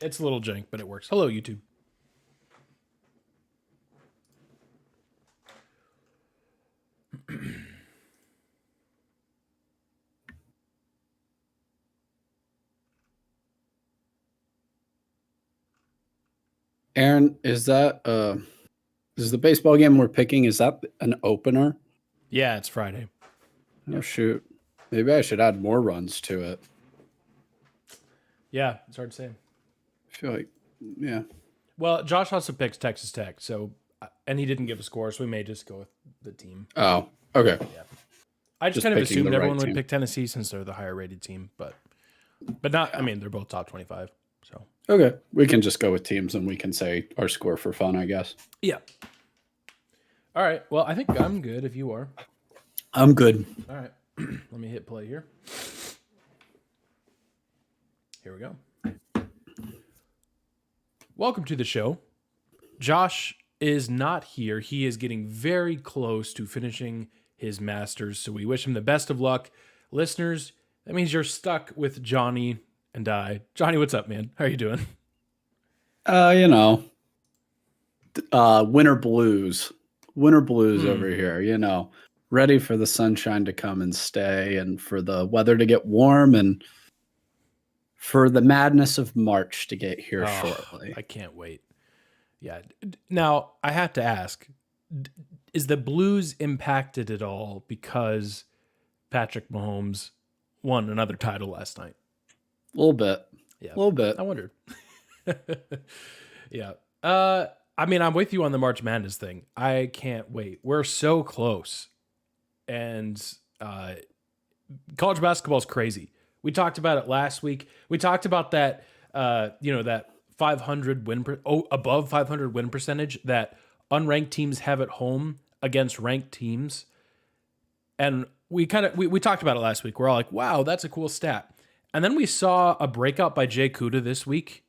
It's a little jank, but it works. Hello, YouTube. Aaron, is the baseball game we're picking, is that an opener? Yeah, it's Friday. Oh, shoot. Maybe I should add more runs to it. Yeah, it's hard to say. I feel like, yeah. Well, Josh also picks Texas Tech, so and he didn't give a score, so we may just go with the team. Oh, okay. Yeah. I just kind of assumed everyone would pick Tennessee since they're the higher rated team, but not. I mean, they're both top 25. So okay, we can just go with teams and we can say our score for fun, I guess. Yeah. All right. Well, I think I'm good if you are. I'm good. All right. Let me hit play here. Here we go. Welcome to the show. Josh is not here. He is getting very close to finishing his master's, so we wish him the best of luck. Listeners, that means you're stuck with Johnny and I. Johnny, what's up, man? How are you doing? Winter blues. Winter blues over here, ready for the sunshine to come and stay and for the weather to get warm and for the madness of March to get here shortly. I can't wait. Yeah. Now, I have to ask, is the Blues impacted at all because Patrick Mahomes won another title last night? A little bit. Yeah. A little bit. I wondered. Yeah. I mean, I'm with you on the March Madness thing. I can't wait. We're so close. And college basketball is crazy. We talked about it last week. We talked about that, that 500 above 500 win percentage that unranked teams have at home against ranked teams. And we talked about it last week. We're all like, wow, that's a cool stat. And then we saw a breakout by Jay Kuda this week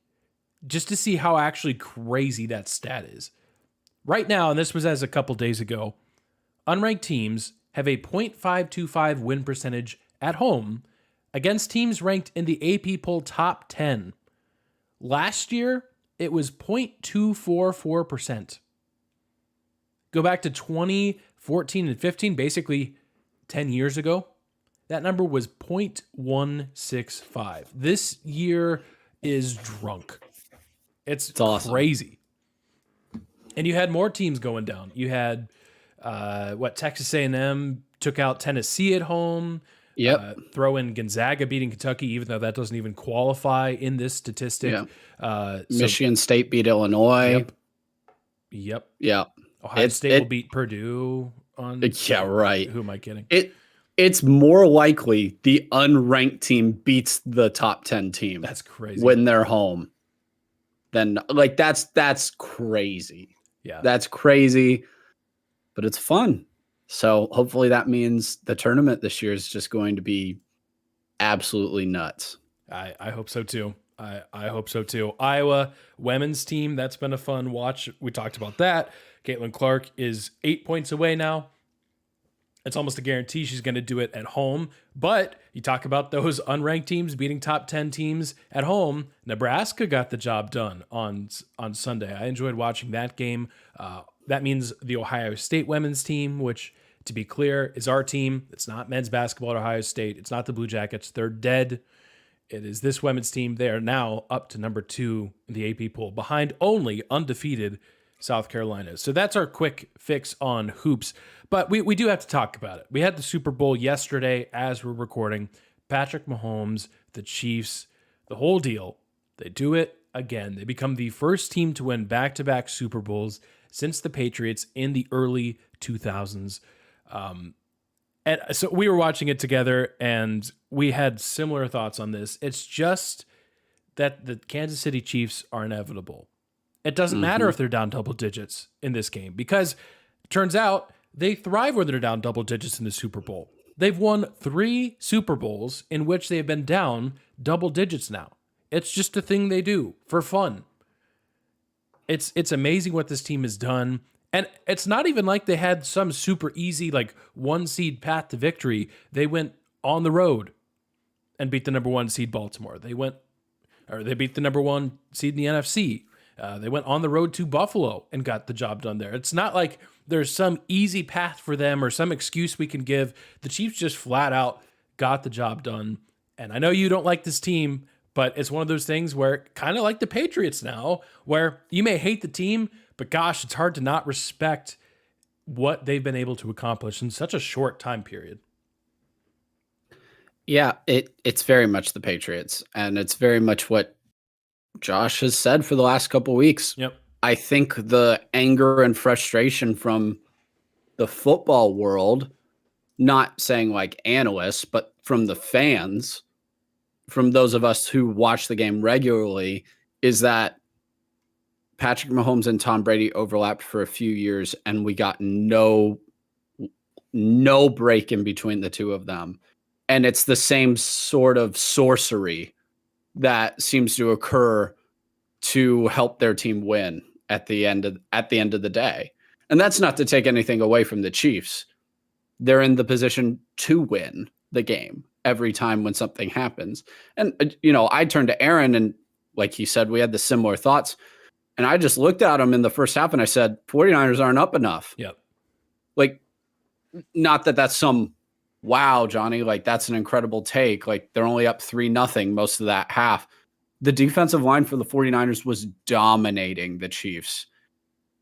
just to see how actually crazy that stat is. Right now, and this was as a couple days ago, unranked teams have a 0.525 win percentage at home against teams ranked in the AP poll top 10. Last year, it was 0.244%. Go back to 2014 and 15, basically 10 years ago. That number was 0.165. This year is drunk. It's awesome. Crazy. And you had more teams going down. You had Texas A&M took out Tennessee at home. Yep. Throw in Gonzaga beating Kentucky, even though that doesn't even qualify in this statistic. Yeah. Michigan State beat Illinois. Yep. Yeah. Ohio State will beat Purdue on. Yeah, right. Who am I kidding? It's more likely the unranked team beats the top 10 team. That's crazy. When they're home. Then that's crazy. Yeah. That's crazy. But it's fun. So hopefully that means the tournament this year is just going to be absolutely nuts. I hope so too. I hope so too. Iowa women's team, that's been a fun watch. We talked about that. Caitlin Clark is 8 points away now. It's almost a guarantee she's going to do it at home. But you talk about those unranked teams beating top 10 teams at home. Nebraska got the job done on Sunday. I enjoyed watching that game. That means the Ohio State women's team, which, to be clear, is our team. It's not men's basketball at Ohio State. It's not the Blue Jackets. They're dead. It is this women's team. They are now up to number 2 in the AP poll, behind only undefeated South Carolina. So that's our quick fix on hoops. But we do have to talk about it. We had the Super Bowl yesterday as we're recording. Patrick Mahomes, the Chiefs, the whole deal. They do it again. They become the first team to win back-to-back Super Bowls since the Patriots in the early 2000s. And so we were watching it together, and we had similar thoughts on this. It's just that the Kansas City Chiefs are inevitable. It doesn't matter if they're down double digits in this game, because it turns out they thrive when they're down double digits in the Super Bowl. They've won 3 Super Bowls in which they've been down double digits now. It's just a thing they do for fun. It's amazing what this team has done. And it's not even like they had some super easy, like 1 seed path to victory. They went on the road and beat the number 1 seed Baltimore. or they beat the number 1 seed in the NFC. They went on the road to Buffalo and got the job done there. It's not like there's some easy path for them or some excuse we can give. The Chiefs just flat out got the job done. And I know you don't like this team, but it's one of those things where, kind of like the Patriots now, where you may hate the team, but gosh, it's hard to not respect what they've been able to accomplish in such a short time period. Yeah, it's very much the Patriots, and it's very much what Josh has said for the last couple weeks. Yep. I think the anger and frustration from the football world, not saying like analysts, but from the fans, from those of us who watch the game regularly, is that Patrick Mahomes and Tom Brady overlapped for a few years and we got no break in between the two of them. And it's the same sort of sorcery that seems to occur to help their team win at the end of the day. And that's not to take anything away from the Chiefs. They're in the position to win the game every time when something happens. And, I turned to Aaron and, like he said, we had the similar thoughts. And I just looked at him in the first half and I said, 49ers aren't up enough. Yep. Like, not that that's some, wow, Johnny, like that's an incredible take. Like they're only up 3-0 most of that half. The defensive line for the 49ers was dominating the Chiefs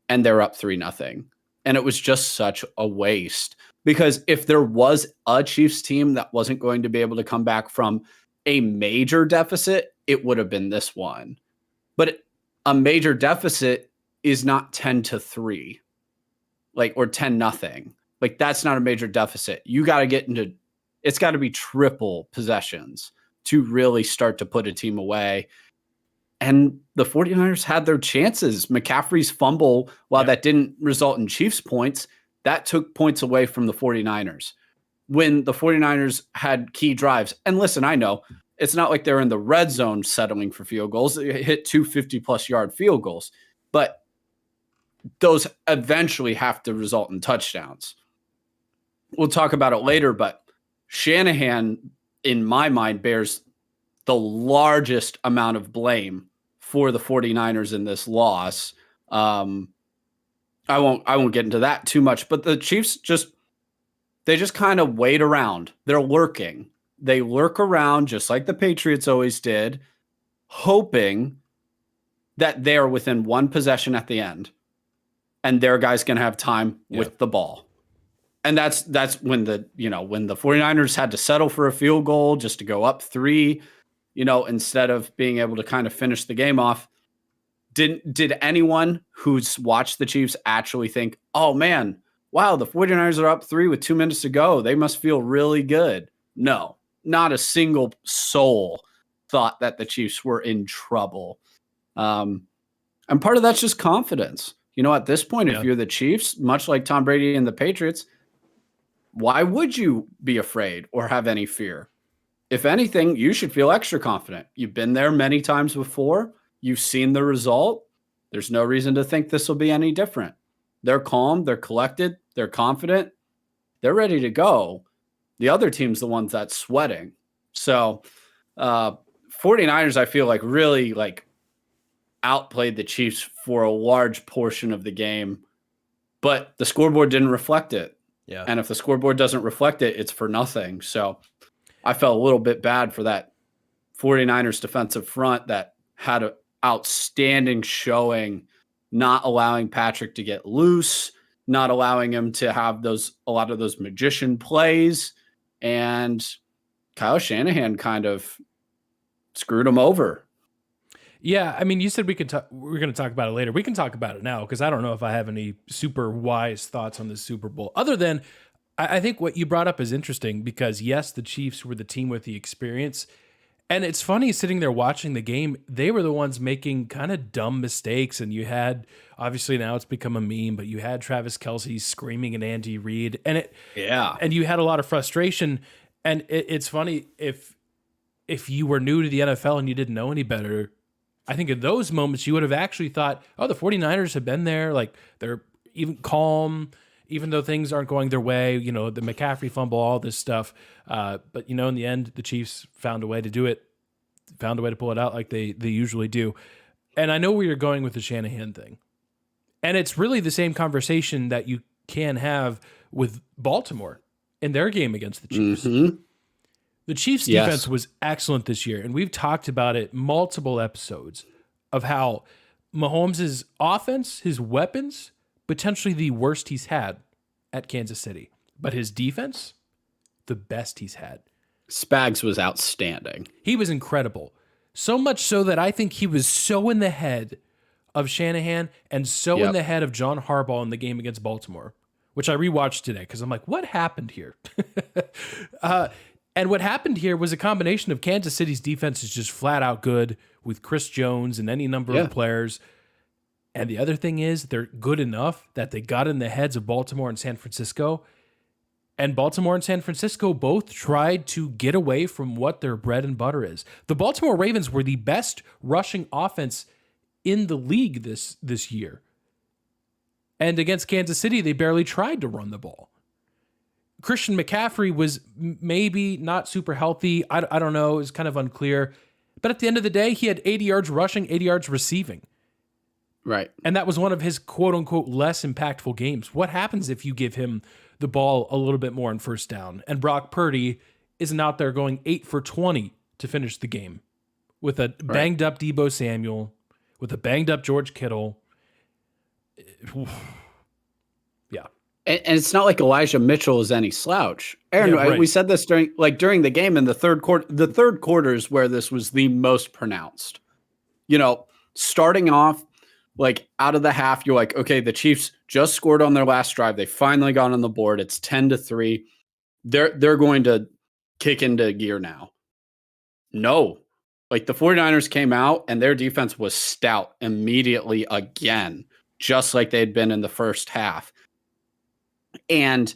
and they're up 3-0. And it was just such a waste, because if there was a Chiefs team that wasn't going to be able to come back from a major deficit, it would have been this one. But a major deficit is not 10-3, like, or 10-0. Like that's not a major deficit. You got to get into, it's got to be triple possessions to really start to put a team away. And the 49ers had their chances. McCaffrey's fumble, while that didn't result in Chiefs points, that took points away from the 49ers. When the 49ers had key drives, and listen, I know it's not like they're in the red zone settling for field goals. They hit 250-plus yard field goals, but those eventually have to result in touchdowns. We'll talk about it later, but Shanahan, in my mind, bears the largest amount of blame for the 49ers in this loss. I won't get into that too much, but the Chiefs just kind of wait around. They're lurking. They lurk around just like the Patriots always did, hoping that they're within one possession at the end and their guy's going to have time with the ball. And that's when the 49ers had to settle for a field goal just to go up 3, instead of being able to kind of finish the game off. Did anyone who's watched the Chiefs actually think, oh man, wow, the 49ers are up 3 with 2 minutes to go, they must feel really good? No, not a single soul thought that the Chiefs were in trouble. And part of that's just confidence. At this point, if you're the Chiefs, much like Tom Brady and the Patriots, why would you be afraid or have any fear? If anything, you should feel extra confident. You've been there many times before. You've seen the result. There's no reason to think this will be any different. They're calm. They're collected. They're confident. They're ready to go. The other team's the ones that's sweating. So 49ers, I feel like, really outplayed the Chiefs for a large portion of the game. But the scoreboard didn't reflect it. Yeah. And if the scoreboard doesn't reflect it, it's for nothing. So I felt a little bit bad for that 49ers defensive front that had an outstanding showing, not allowing Patrick to get loose, not allowing him to have a lot of those magician plays. And Kyle Shanahan kind of screwed him over. Yeah, I mean, you said we're going to talk about it later. We can talk about it now because I don't know if I have any super wise thoughts on the Super Bowl. Other than, I think what you brought up is interesting because, yes, the Chiefs were the team with the experience. And it's funny sitting there watching the game, they were the ones making kind of dumb mistakes. And you had, obviously now it's become a meme, but you had Travis Kelce screaming at Andy Reid. And you had a lot of frustration. And it's funny, if you were new to the NFL and you didn't know any better, I think in those moments you would have actually thought, oh, the 49ers have been there. Like they're even calm, even though things aren't going their way, the McCaffrey fumble, all this stuff. But in the end, the Chiefs found a way to do it found a way to pull it out like they usually do. And I know where you're going with the Shanahan thing. And it's really the same conversation that you can have with Baltimore in their game against the Chiefs. Mm-hmm. The Chiefs' defense was excellent this year, and we've talked about it multiple episodes of how Mahomes' offense, his weapons, potentially the worst he's had at Kansas City. But his defense, the best he's had. Spags was outstanding. He was incredible. So much so that I think he was so in the head of Shanahan and so in the head of John Harbaugh in the game against Baltimore, which I rewatched today because I'm like, what happened here? And what happened here was a combination of Kansas City's defense is just flat out good with Chris Jones and any number of players. And the other thing is they're good enough that they got in the heads of Baltimore and San Francisco. And Baltimore and San Francisco both tried to get away from what their bread and butter is. The Baltimore Ravens were the best rushing offense in the league this year. And against Kansas City, they barely tried to run the ball. Christian McCaffrey was maybe not super healthy. I don't know. It was kind of unclear. But at the end of the day, he had 80 yards rushing, 80 yards receiving. Right. And that was one of his quote-unquote less impactful games. What happens if you give him the ball a little bit more on first down? And Brock Purdy isn't out there going 8 for 20 to finish the game with a banged-up Deebo Samuel, with a banged-up George Kittle. Yeah. And it's not like Elijah Mitchell is any slouch. Aaron, we said this during the game in the third quarter. The third quarter is where this was the most pronounced. You know, starting off like out of the half, you're like, okay, the Chiefs just scored on their last drive. They finally got on the board. It's 10-3. They're going to kick into gear now. No. Like the 49ers came out and their defense was stout immediately again, just like they'd been in the first half. And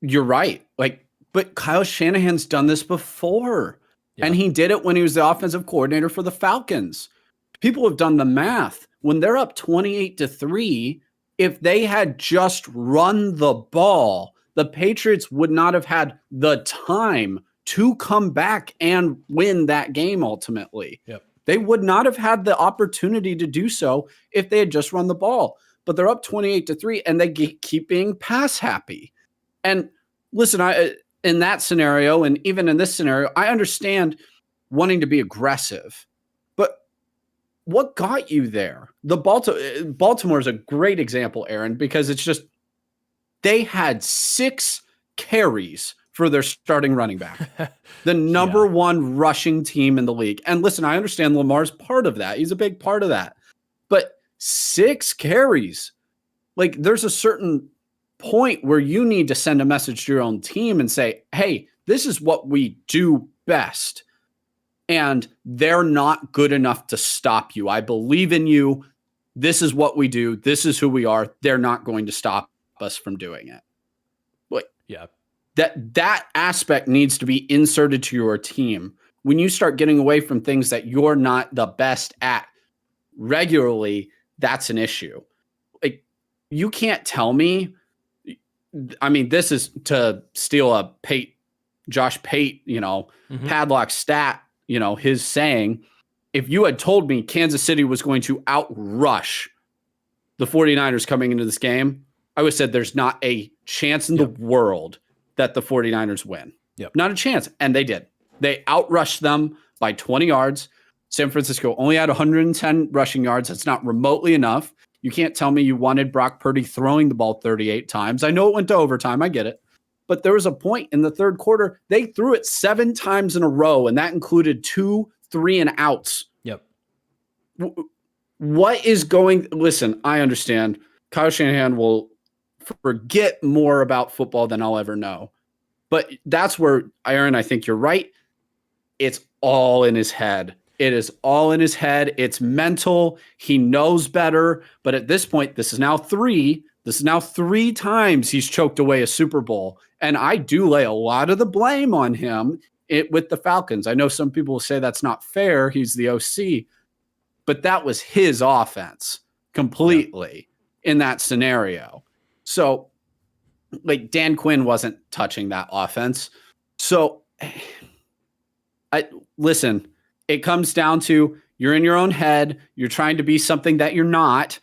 you're right. But Kyle Shanahan's done this before. Yeah. And he did it when he was the offensive coordinator for the Falcons. People have done the math. When they're up 28-3, if they had just run the ball, the Patriots would not have had the time to come back and win that game ultimately. Yep. They would not have had the opportunity to do so if they had just run the ball. But they're up 28-3 and they keep being pass happy. And listen, in that scenario, and even in this scenario, I understand wanting to be aggressive. But what got you there? Baltimore is a great example, Aaron, because it's just they had 6 carries for their starting running back. The number one rushing team in the league. And listen, I understand Lamar's part of that. He's a big part of that. But 6 carries. Like there's a certain point where you need to send a message to your own team and say, hey, this is what we do best. And they're not good enough to stop you. I believe in you. This is what we do. This is who we are. They're not going to stop us from doing it. Like, yeah. That aspect needs to be inserted to your team. When you start getting away from things that you're not the best at regularly, that's an issue. Like, you can't tell me, I mean, this is to steal a Josh Pate, padlock stat, his saying, if you had told me Kansas City was going to outrush the 49ers coming into this game, I would have said there's not a chance in the world that the 49ers win. Yep. Not a chance. And they did. They outrushed them by 20 yards. San Francisco only had 110 rushing yards. That's not remotely enough. You can't tell me you wanted Brock Purdy throwing the ball 38 times. I know it went to overtime. I get it. But there was a point in the third quarter, they threw it 7 times in a row, and that included 2 3-and-outs. Yep. What is going... Listen, I understand. Kyle Shanahan will forget more about football than I'll ever know. But that's where, Aaron, I think you're right. It's all in his head. It is all in his head. It's mental. He knows better. But at this point, this is now 3 times he's choked away a Super Bowl. And I do lay a lot of the blame on him with the Falcons. I know some people will say that's not fair. He's the OC. But that was his offense completely in that scenario. So, like, Dan Quinn wasn't touching that offense. So, Listen, it comes down to you're in your own head. You're trying to be something that you're not.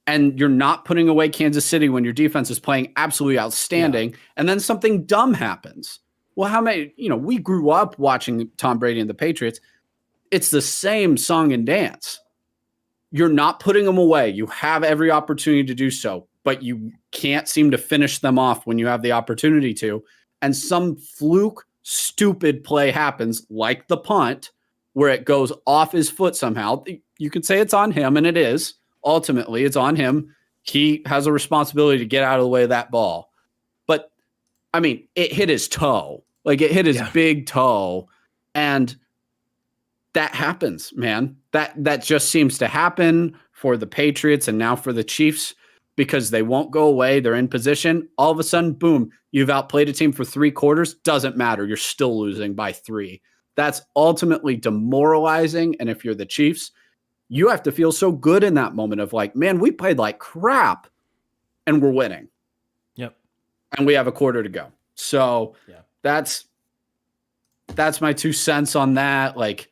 And you're not putting away Kansas City when your defense is playing absolutely outstanding. Yeah. And then something dumb happens. Well, how many, we grew up watching Tom Brady and the Patriots. It's the same song and dance. You're not putting them away. You have every opportunity to do so, but you can't seem to finish them off when you have the opportunity to. And some fluke, stupid play happens, like the punt, where it goes off his foot somehow. You can say it's on him, and it is. Ultimately, it's on him. He has a responsibility to get out of the way of that ball. But, I mean, it hit his toe. Like, it hit his big toe. And that happens, man. That just seems to happen for the Patriots and now for the Chiefs because they won't go away. They're in position. All of a sudden, boom, you've outplayed a team for 3 quarters. Doesn't matter. You're still losing by 3. That's ultimately demoralizing. And if you're the Chiefs, you have to feel so good in that moment of like, man, we played like crap and we're winning. Yep. And we have a quarter to go. So that's my 2 cents on that. Like,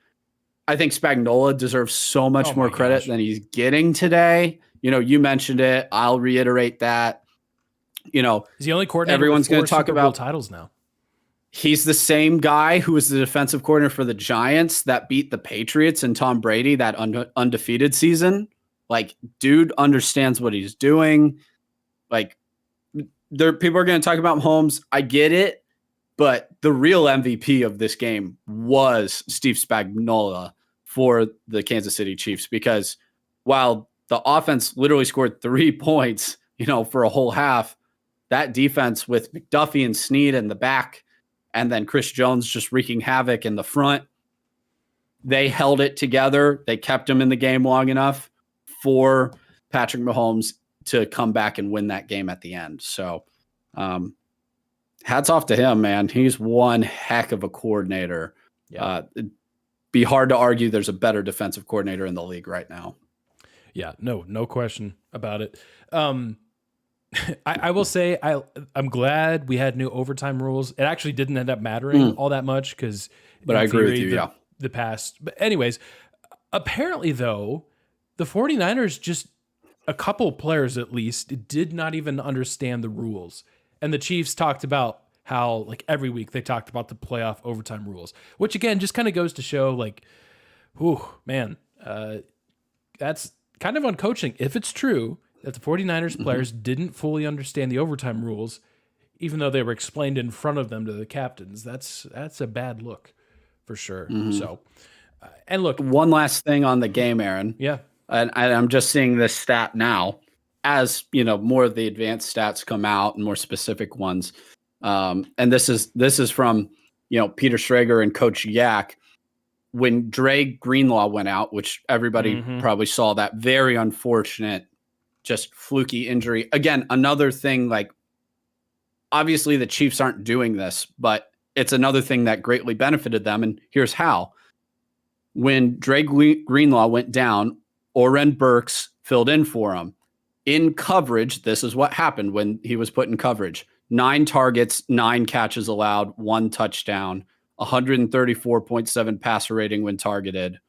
I think Spagnuolo deserves so much more credit than he's getting today. You mentioned it. I'll reiterate that. He's the only coordinator. Everyone's going to talk Super Bowl about titles now. He's the same guy who was the defensive coordinator for the Giants that beat the Patriots and Tom Brady that undefeated season. Like, dude understands what he's doing. Like, people are going to talk about Mahomes. I get it, but the real MVP of this game was Steve Spagnuolo for the Kansas City Chiefs because while the offense literally scored 3 points, for a whole half, that defense with McDuffie and Snead in the back and then Chris Jones just wreaking havoc in the front. They held it together. They kept him in the game long enough for Patrick Mahomes to come back and win that game at the end. So hats off to him, man. He's one heck of a coordinator. Yeah. It'd be hard to argue there's a better defensive coordinator in the league right now. Yeah, no question about it. I will say I'm glad we had new overtime rules. It actually didn't end up mattering all that much because. But I agree with you. The past. But anyways, apparently though, the 49ers just a couple players at least did not even understand the rules, and the Chiefs talked about how like every week they talked about the playoff overtime rules, which again just kind of goes to show like, man, that's kind of on coaching if it's true that the 49ers players didn't fully understand the overtime rules, even though they were explained in front of them to the captains. That's a bad look for sure. So, and look, one last thing on the game, Aaron. Yeah. And I'm just seeing this stat now as, more of the advanced stats come out and more specific ones. And this is from, Peter Schrager and Coach Yak. When Dre Greenlaw went out, which everybody probably saw, that very unfortunate, just fluky injury. Again, another thing, like, obviously the Chiefs aren't doing this, but it's another thing that greatly benefited them. And here's how. When Dre Greenlaw went down, Oren Burks filled in for him. In coverage, this is what happened when he was put in coverage. 9 targets, 9 catches allowed, 1 touchdown, 134.7 passer rating when targeted,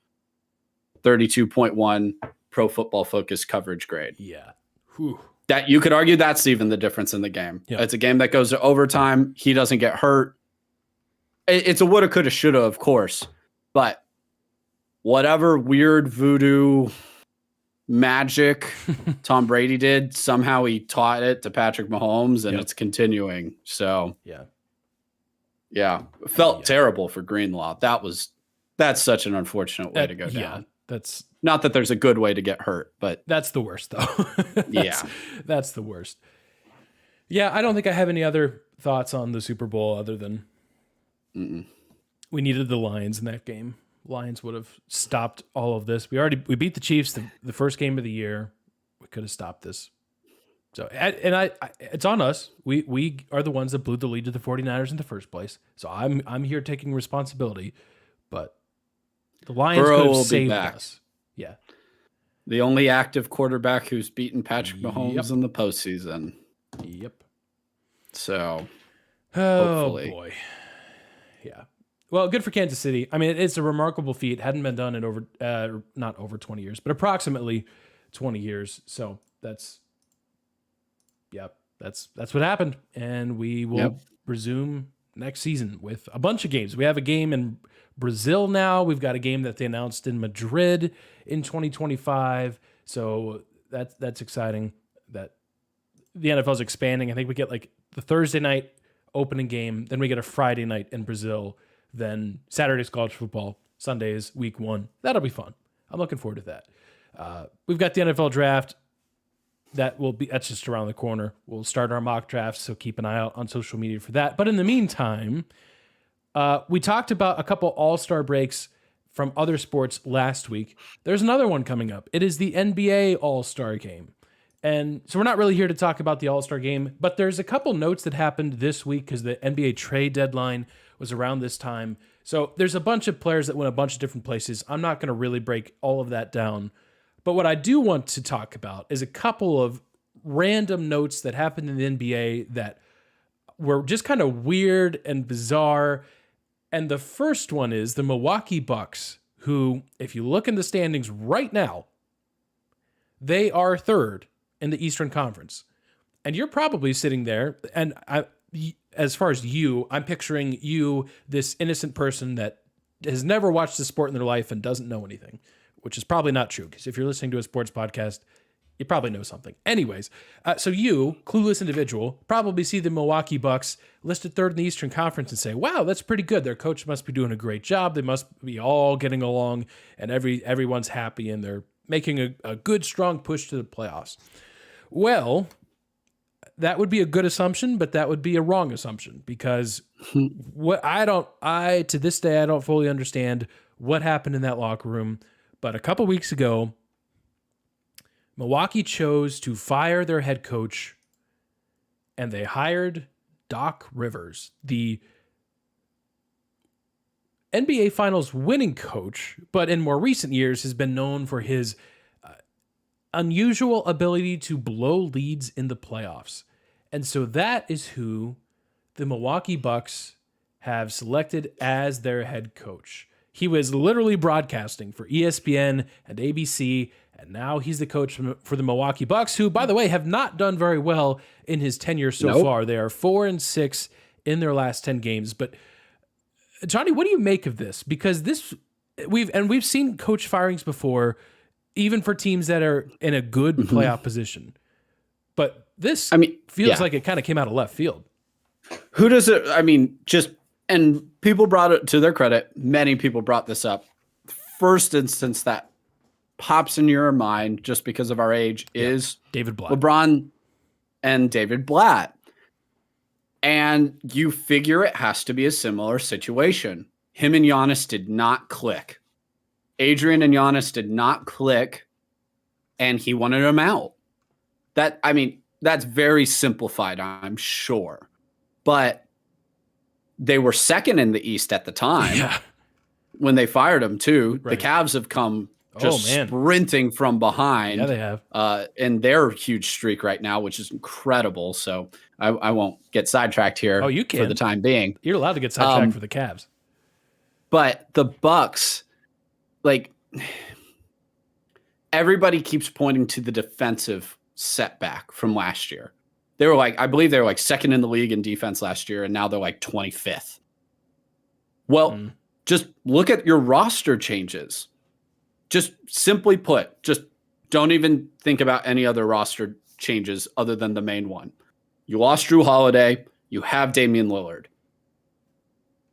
32.1 Pro Football Focus coverage grade. Yeah. That you could argue that's even the difference in the game. Yep. It's a game that goes to overtime. He doesn't get hurt. It's a woulda, coulda, shoulda, of course. But whatever weird voodoo magic Tom Brady did, somehow he taught it to Patrick Mahomes, and it's continuing. So yeah, felt terrible for Greenlaw. That's such an unfortunate way to go down. That's not that there's a good way to get hurt, but that's the worst though. That's the worst. Yeah, I don't think I have any other thoughts on the Super Bowl other than we needed the Lions in that game. Lions would have stopped all of this. We beat the Chiefs the first game of the year. We could have stopped this. So, and it's on us. We are the ones that blew the lead to the 49ers in the first place. So I'm here taking responsibility, but the Lions could have saved us. Yeah. The only active quarterback who's beaten Patrick Mahomes in the postseason. Yep. So, hopefully. Oh boy. Yeah. Well, good for Kansas City. I mean, it's a remarkable feat. Hadn't been done in not over 20 years, but approximately 20 years. So that's what happened. And we will resume next season with a bunch of games. We have a game in Brazil now. We've got a game that they announced in Madrid in 2025. So that's exciting that the NFL is expanding. I think we get like the Thursday night opening game, then we get a Friday night in Brazil, then Saturday's college football, Sunday's week 1. That'll be fun. I'm looking forward to that. We've got the NFL draft. That's just around the corner. We'll start our mock drafts, so keep an eye out on social media for that. But in the meantime, we talked about a couple all-star breaks from other sports last week. There's another one coming up. It is the NBA All-Star Game. And so we're not really here to talk about the All-Star Game, but there's a couple notes that happened this week because the NBA trade deadline was around this time. So there's a bunch of players that went a bunch of different places. I'm not going to really break all of that down. But what I do want to talk about is a couple of random notes that happened in the NBA that were just kind of weird and bizarre. And the first one is the Milwaukee Bucks, who, if you look in the standings right now, they are third in the Eastern Conference. And you're probably sitting there, and as far as you, I'm picturing you, this innocent person that has never watched a sport in their life and doesn't know anything, which is probably not true, because if you're listening to a sports podcast, you probably know something. Anyways, so you, clueless individual, probably see the Milwaukee Bucks listed third in the Eastern Conference and say, wow, that's pretty good. Their coach must be doing a great job. They must be all getting along, and everyone's happy, and they're making a good, strong push to the playoffs. Well, that would be a good assumption, but that would be a wrong assumption, because to this day, I don't fully understand what happened in that locker room. But a couple weeks ago, Milwaukee chose to fire their head coach, and they hired Doc Rivers, the NBA Finals winning coach, but in more recent years has been known for his unusual ability to blow leads in the playoffs. And so that is who the Milwaukee Bucks have selected as their head coach. He was literally broadcasting for ESPN and ABC, and now he's the coach for the Milwaukee Bucks, who, by the way, have not done very well in his tenure so far. They are 4-6 in their last 10 games. But Johnny, what do you make of this? Because we've seen coach firings before, even for teams that are in a good playoff position. But this feels like it kind of came out of left field. Who does it? And people brought it, to their credit, many people brought this up. First instance that pops in your mind just because of our age is David Blatt. LeBron and David Blatt. And you figure it has to be a similar situation. Him and Giannis did not click. Adrian and Giannis did not click, and he wanted him out. That's very simplified, I'm sure. But they were second in the East at the time when they fired him, too. Right. The Cavs have come sprinting from behind. Yeah, they have. In their huge streak right now, which is incredible. So I won't get sidetracked here you can. For the time being. You're allowed to get sidetracked for the Cavs. But the Bucks, everybody keeps pointing to the defensive setback from last year. They were I believe they were second in the league in defense last year, and now they're 25th. Well, just look at your roster changes. Just simply put, just don't even think about any other roster changes other than the main one. You lost Drew Holiday. You have Damian Lillard.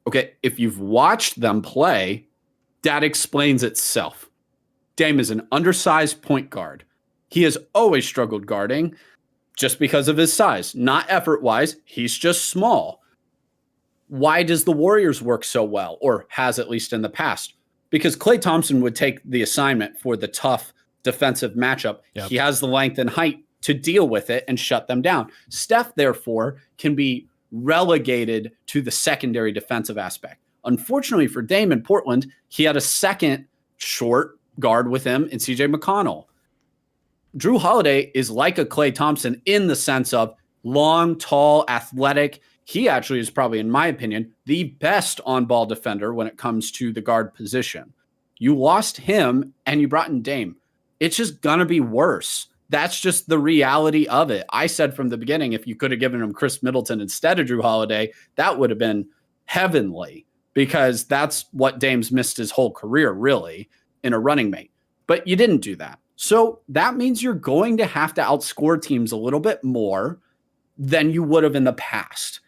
Okay, if you've watched them play, that explains itself. Dame is an undersized point guard. He has always struggled guarding just because of his size. Not effort-wise, he's just small. Why does the Warriors work so well, or has at least in the past? Because Klay Thompson would take the assignment for the tough defensive matchup. Yep. He has the length and height to deal with it and shut them down. Steph, therefore, can be relegated to the secondary defensive aspect. Unfortunately for Dame in Portland, he had a second short guard with him in CJ McConnell. Drew Holiday is like a Klay Thompson in the sense of long, tall, athletic. he actually is probably, in my opinion, the best on-ball defender when it comes to the guard position. You lost him and you brought in Dame. It's just going to be worse. That's just the reality of it. I said from the beginning, if you could have given him Chris Middleton instead of Drew Holiday, that would have been heavenly, because that's what Dame's missed his whole career, really, in a running mate. But you didn't do that. So that means you're going to have to outscore teams a little bit more than you would have in the past.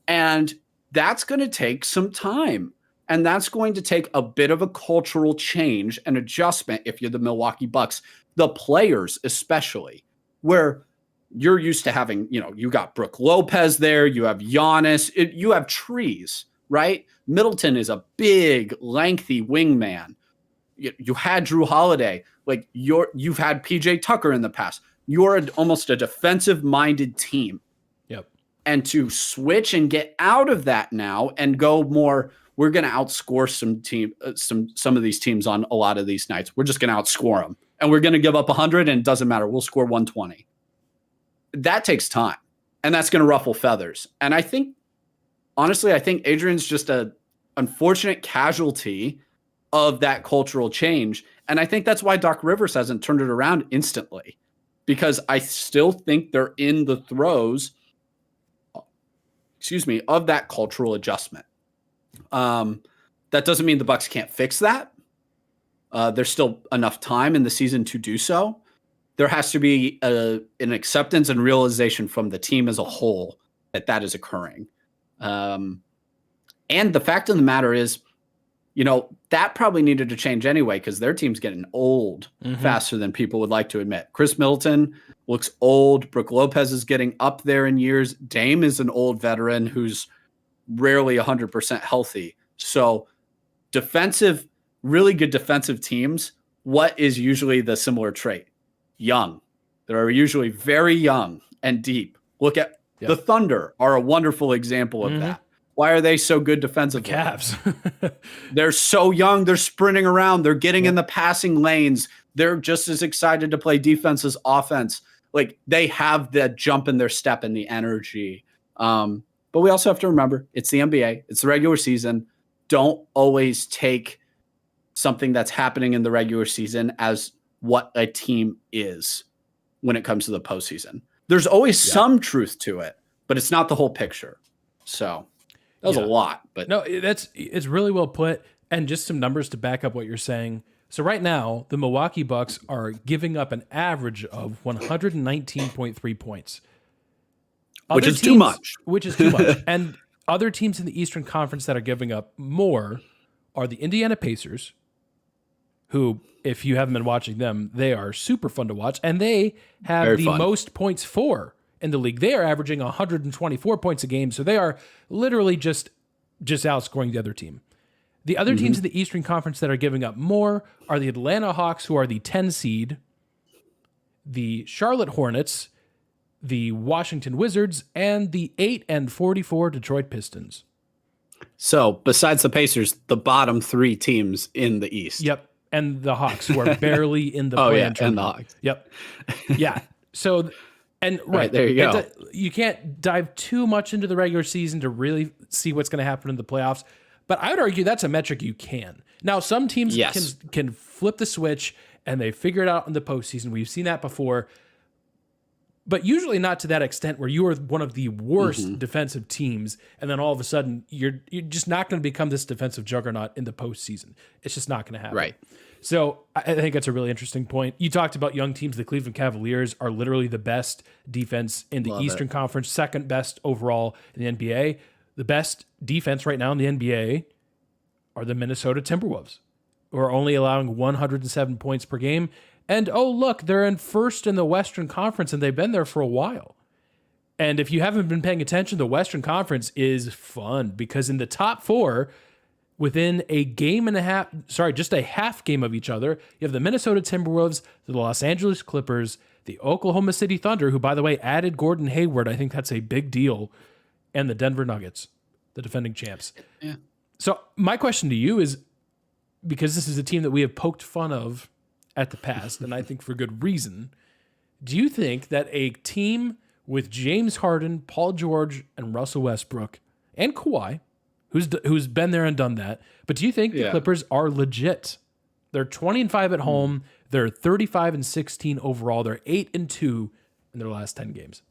And that's going to take some time. And that's going to take a bit of a cultural change and adjustment if you're the Milwaukee Bucks, the players especially, where you're used to having, you got Brook Lopez there, you have Giannis, you have trees, right? Middleton is a big, lengthy wingman. You had Drew Holiday, like you've had PJ Tucker in the past. You're almost a defensive-minded team. Yep. And to switch and get out of that now and go more, we're going to outscore some of these teams on a lot of these nights. We're just going to outscore them. And we're going to give up 100, and it doesn't matter. We'll score 120. That takes time, and that's going to ruffle feathers. And I think, honestly, Adrian's just an unfortunate casualty of that cultural change. And I think that's why Doc Rivers hasn't turned it around instantly, because I still think they're in the throes, of that cultural adjustment. That doesn't mean the Bucks can't fix that. There's still enough time in the season to do so. There has to be an acceptance and realization from the team as a whole that is occurring. And the fact of the matter is, that probably needed to change anyway, because their team's getting old faster than people would like to admit. Chris Middleton looks old. Brook Lopez is getting up there in years. Dame is an old veteran who's rarely 100% healthy. So really good defensive teams, what is usually the similar trait? Young. They're usually very young and deep. Look at the Thunder are a wonderful example of that. Why are they so good defensively? The Cavs. They're so young. They're sprinting around. They're getting in the passing lanes. They're just as excited to play defense as offense. Like, they have the jump in their step and the energy. But we also have to remember, it's the NBA. It's the regular season. Don't always take something that's happening in the regular season as what a team is when it comes to the postseason. There's always some truth to it, but it's not the whole picture. So that was a lot, but no, it's really well put. And just some numbers to back up what you're saying. So right now, the Milwaukee Bucks are giving up an average of 119.3 points. Which is too much. Which is too much. And other teams in the Eastern Conference that are giving up more are the Indiana Pacers, who, if you haven't been watching them, they are super fun to watch. And they have most points for in the league. They are averaging 124 points a game. So they are literally just outscoring the other team. The other teams in the Eastern Conference that are giving up more are the Atlanta Hawks, who are the 10 seed, the Charlotte Hornets, the Washington Wizards, and the 8-44 Detroit Pistons. So besides the Pacers, the bottom three teams in the East. Yep. And the Hawks, who are barely in the play-in tournament. And the Hawks. Yep. Yeah. So, and right there you go. You can't dive too much into the regular season to really see what's going to happen in the playoffs. But I would argue that's a metric you can. Now, some teams can flip the switch and they figure it out in the postseason. We've seen that before. But usually not to that extent where you are one of the worst defensive teams, and then all of a sudden you're just not going to become this defensive juggernaut in the postseason. It's just not going to happen. Right. So I think that's a really interesting point. You talked about young teams. The Cleveland Cavaliers are literally the best defense in the Eastern Conference, second best overall in the NBA. The best defense right now in the NBA are the Minnesota Timberwolves, who are only allowing 107 points per game. And, oh, look, they're in first in the Western Conference, and they've been there for a while. And if you haven't been paying attention, the Western Conference is fun because in the top four, within a game and a half, just a half game of each other, you have the Minnesota Timberwolves, the Los Angeles Clippers, the Oklahoma City Thunder, who, by the way, added Gordon Hayward. I think that's a big deal. And the Denver Nuggets, the defending champs. Yeah. So my question to you is, because this is a team that we have poked fun of at the past, and I think for good reason, do you think that a team with James Harden, Paul George, and Russell Westbrook, and Kawhi, who's been there and done that. But do you think the Clippers are legit? They're 20-5 at home. They're 35-16 overall. They're 8-2 in their last 10 games.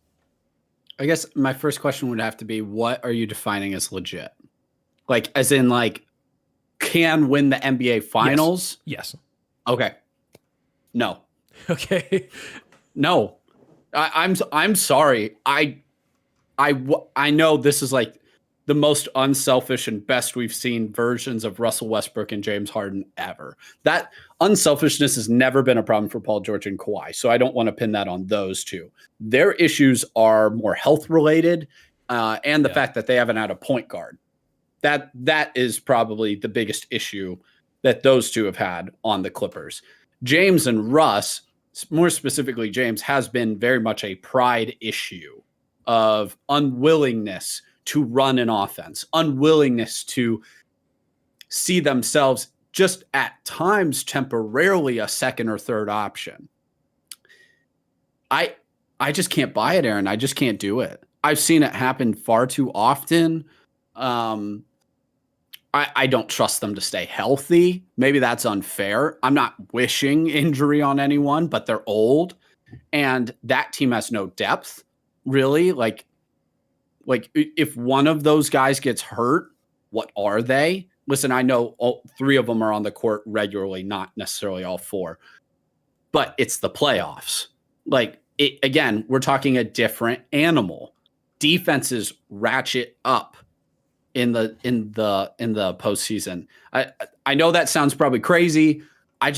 I guess my first question would have to be, what are you defining as legit? Like, as in, like, can win the NBA Finals? Yes. Okay. No. Okay. No. I'm sorry. I know this is like the most unselfish and best we've seen versions of Russell Westbrook and James Harden ever. That unselfishness has never been a problem for Paul George and Kawhi. So I don't want to pin that on those two. Their issues are more health related, and the fact that they haven't had a point guard. That is probably the biggest issue that those two have had on the Clippers. James and Russ, more specifically James, has been very much a pride issue of unwillingness to run an offense, unwillingness to see themselves just at times temporarily a second or third option. I just can't buy it, Aaron. I just can't do it. I've seen it happen far too often. I don't trust them to stay healthy. Maybe that's unfair. I'm not wishing injury on anyone, but they're old, and that team has no depth, really. Like if one of those guys gets hurt, what are they? Listen, I know all three of them are on the court regularly, not necessarily all four, but it's the playoffs. Like, again, we're talking a different animal. Defenses ratchet up in the postseason. I know that sounds probably crazy. I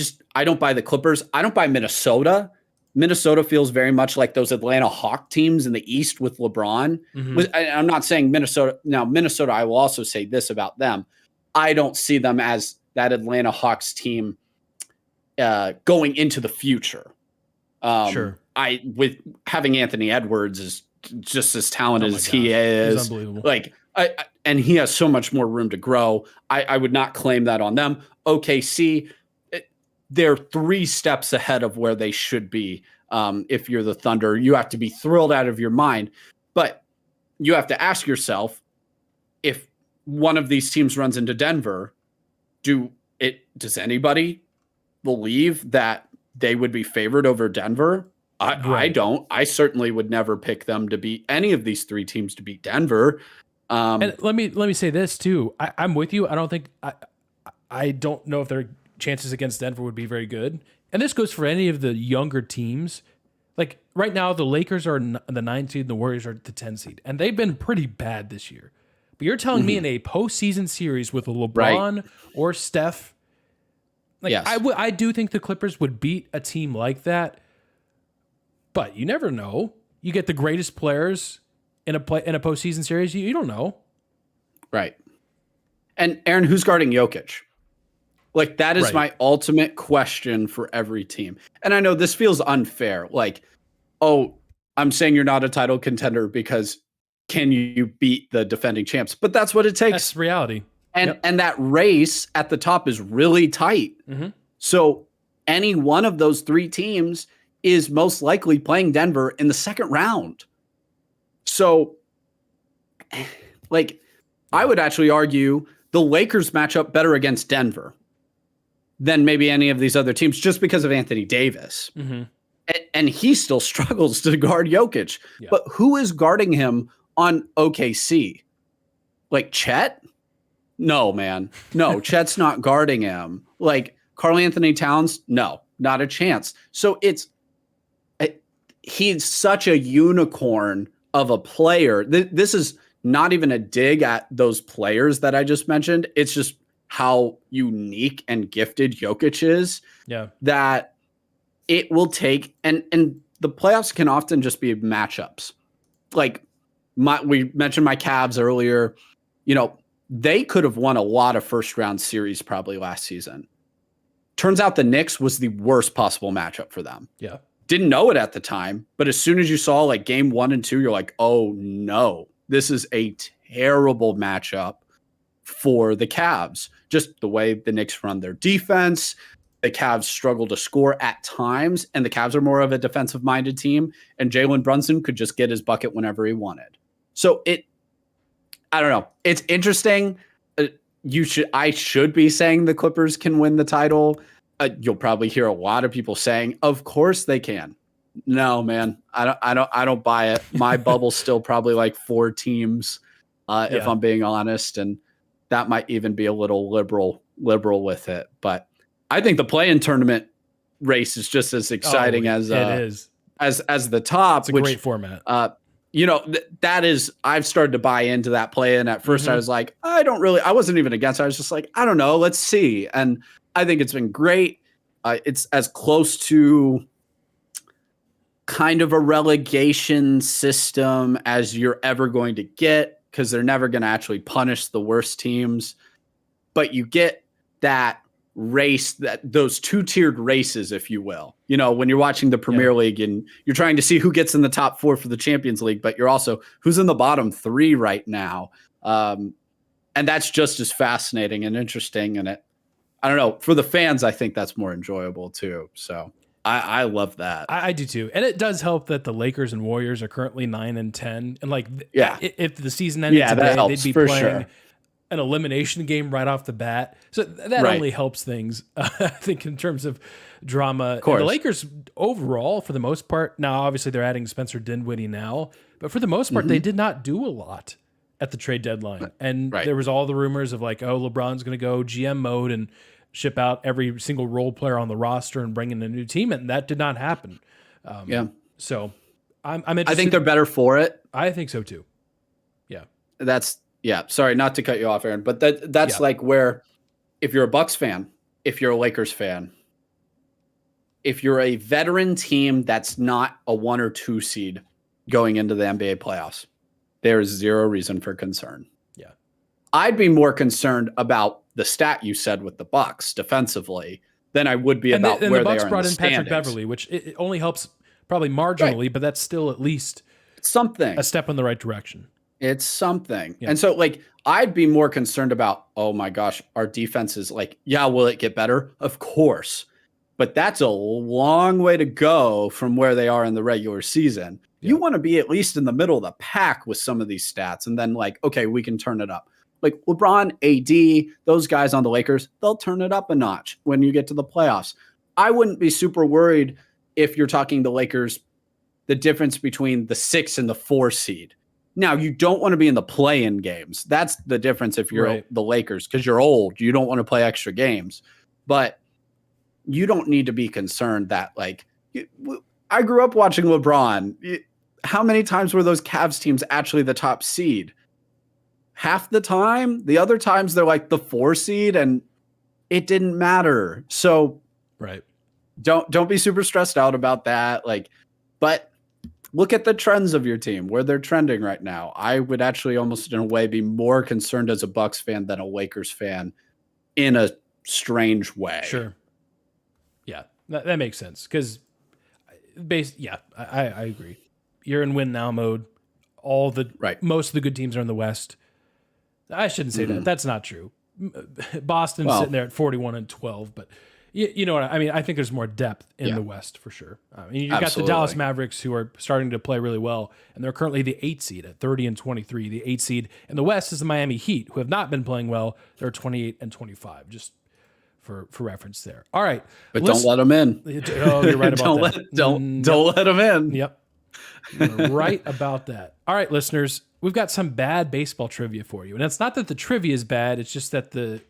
don't buy the Clippers. I don't buy Minnesota. Minnesota feels very much like those Atlanta Hawk teams in the East with LeBron. Mm-hmm. I'm not saying Minnesota. Now, Minnesota, I will also say this about them. I don't see them as that Atlanta Hawks team going into the future. Sure. With having Anthony Edwards is just as talented as he is. He's unbelievable. Like, and he has so much more room to grow. I would not claim that on them. OKC, they're 3 steps ahead of where they should be. If you're the Thunder, you have to be thrilled out of your mind. But you have to ask yourself, if one of these teams runs into Denver, does anybody believe that they would be favored over Denver? I don't. I certainly would never pick them to beat any of these 3 teams to beat Denver. And let me say this too. I'm with you. I don't know if their chances against Denver would be very good. And this goes for any of the younger teams. Like right now, the Lakers are the 9 seed and the Warriors are the 10 seed. And they've been pretty bad this year. But you're telling me in a postseason series with a LeBron or Steph, like yes. I do think the Clippers would beat a team like that. But you never know. You get the greatest players in a postseason series. You don't know. Right. And Aaron, who's guarding Jokic? Like, that is my ultimate question for every team. And I know this feels unfair. Like, oh, I'm saying you're not a title contender because can you beat the defending champs? But that's what it takes. That's reality. And that race at the top is really tight. Mm-hmm. So any one of those 3 teams is most likely playing Denver in the second round. So, like, I would actually argue the Lakers match up better against Denver than maybe any of these other teams just because of Anthony Davis. Mm-hmm. And he still struggles to guard Jokic. Yeah. But who is guarding him on OKC? Like Chet? No, man. No, Chet's not guarding him. Like Karl Anthony Towns? No, not a chance. So he's such a unicorn of a player. This is not even a dig at those players that I just mentioned. It's just how unique and gifted Jokic is. Yeah. That it will take, and the playoffs can often just be matchups. Like we mentioned my Cavs earlier. You know, they could have won a lot of first round series probably last season. Turns out the Knicks was the worst possible matchup for them. Yeah. Didn't know it at the time, but as soon as you saw like game 1 and 2, you're like, oh no, this is a terrible matchup for the Cavs. Just the way the Knicks run their defense, the Cavs struggle to score at times, and the Cavs are more of a defensive-minded team, and Jalen Brunson could just get his bucket whenever he wanted. So I don't know. It's interesting. I should be saying the Clippers can win the title. You'll probably hear a lot of people saying, "Of course they can." No, man, I don't buy it. My bubble's still probably like 4 teams, if I'm being honest, and that might even be a little liberal with it. But I think the play-in tournament race is just as exciting as it is as the top. It's a great format. That is, I've started to buy into that play-in. At first, I was like, I wasn't even against it. I was just like, I don't know, let's see. And I think it's been great. It's as close to kind of a relegation system as you're ever going to get, because they're never going to actually punish the worst teams. But you get that race, those 2-tiered races, if you will. When you're watching the Premier League and you're trying to see who gets in the top 4 for the Champions League, but you're also who's in the bottom 3 right now. And that's just as fascinating and interesting. And I don't know, for the fans, I think that's more enjoyable too. So I love that. I do too. And it does help that the Lakers and Warriors are currently 9 and 10. And if the season ended today, they'd be playing an elimination game right off the bat. So that only helps things, I think, in terms of drama. Of course. And the Lakers overall, for the most part, now obviously they're adding Spencer Dinwiddie now, but for the most part, they did not do a lot at the trade deadline. And there was all the rumors of like, oh, LeBron's going to go GM mode and ship out every single role player on the roster and bring in a new team. And that did not happen. So I'm interested. I think they're better for it. I think so too. Yeah. Sorry, not to cut you off, Aaron, but that's like where, if you're a Bucks fan, if you're a Lakers fan, if you're a veteran team that's not a 1 or 2 seed going into the NBA playoffs, there is zero reason for concern. Yeah. I'd be more concerned about the stat you said with the Bucks defensively than I would be about where the Bucks brought in standings. Patrick Beverley, which it only helps probably marginally, but that's still at least something, a step in the right direction. It's something. Yeah. And so I'd be more concerned about, oh my gosh, our defense is will it get better? Of course. But that's a long way to go from where they are in the regular season. Yeah. You want to be at least in the middle of the pack with some of these stats. And then okay, we can turn it up. Like LeBron, AD, those guys on the Lakers, they'll turn it up a notch when you get to the playoffs. I wouldn't be super worried if you're talking the Lakers, the difference between the 6 and the 4 seed. Now, you don't want to be in the play-in games. That's the difference if you're the Lakers, because you're old. You don't want to play extra games. But you don't need to be concerned that, I grew up watching LeBron. How many times were those Cavs teams actually the top seed? Half the time. The other times they're the 4 seed, and it didn't matter. So don't be super stressed out about that. But look at the trends of your team, where they're trending right now. I would actually almost in a way be more concerned as a Bucks fan than a Lakers fan in a strange way. Sure. Yeah, that makes sense. Because I agree. You're in win now mode. Most of the good teams are in the West. I shouldn't say that. That's not true. Boston's sitting there at 41-12, but you know what I mean? I think there's more depth in the West for sure. You've got the Dallas Mavericks, who are starting to play really well, and they're currently the 8 seed at 30-23. The 8 seed in the West is the Miami Heat, who have not been playing well. They're 28-25, just for reference there. All right. But don't let them in. Oh, you're right about that. Don't let them in. Yep. You're right about that. All right, listeners, we've got some bad baseball trivia for you. And it's not that the trivia is bad, it's just that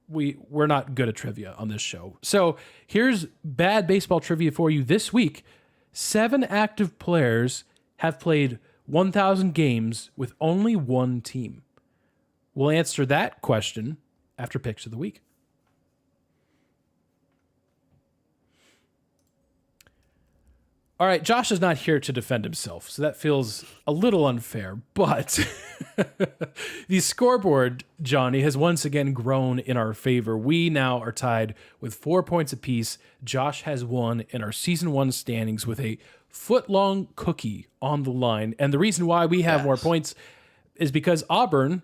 we're not good at trivia on this show. So here's bad baseball trivia for you this week. 7 active players have played 1,000 games with only one team. We'll answer that question after Picks of the Week. All right, Josh is not here to defend himself, so that feels a little unfair, but the scoreboard, Johnny, has once again grown in our favor. We now are tied with 4 points apiece. Josh has won in our Season 1 standings with a foot-long cookie on the line, and the reason why we have more points is because Auburn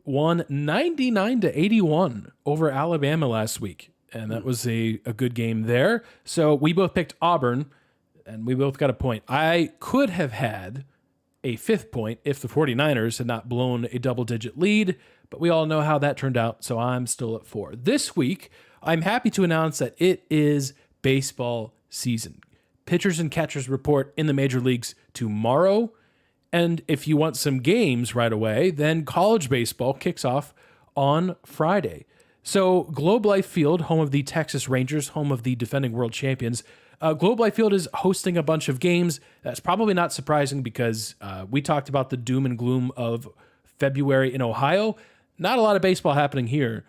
won 99-81 over Alabama last week. and that was a good game there. So we both picked Auburn, and we both got a point. I could have had a 5th point if the 49ers had not blown a double-digit lead, but we all know how that turned out, so I'm still at 4. This week, I'm happy to announce that it is baseball season. Pitchers and catchers report in the major leagues tomorrow, and if you want some games right away, then college baseball kicks off on Friday. So Globe Life Field, home of the Texas Rangers, home of the defending world champions, Globe Life Field is hosting a bunch of games. That's probably not surprising because we talked about the doom and gloom of February in Ohio. Not a lot of baseball happening here